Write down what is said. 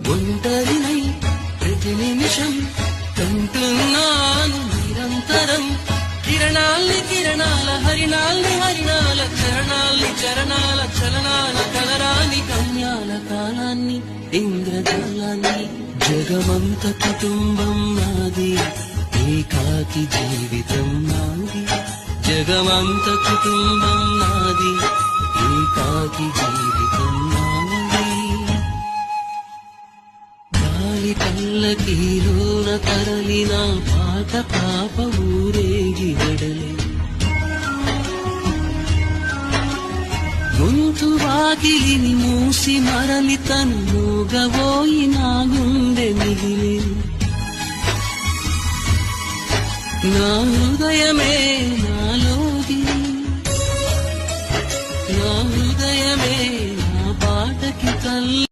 ఒంటరినై ప్రతి నిమిషం కంటున్నాను నిరంతరం కిరణాల్ని కిరణాల హరినాల్ని హరినాల చరణాల్ని చరణాల చలనాల కలరాని గమ్యాల కాలాన్ని ఇంద్రజాలాన్ని జగమంత కుటుంబం నాది ఏకాకి జీవితం నాది జగమంత కుటుంబం నాది ఏకాకి జీవితం నాది గాలి పల్లకీలోన తరలిన పాట పాప ఊరేగి వెడలే గొంతు వాకిలిని మూసి మరలి తను మూగబోయి నా గుండె మిగిలి నా హృదయమే నాలోది నా హృదయమే నా పాటకి తల్లి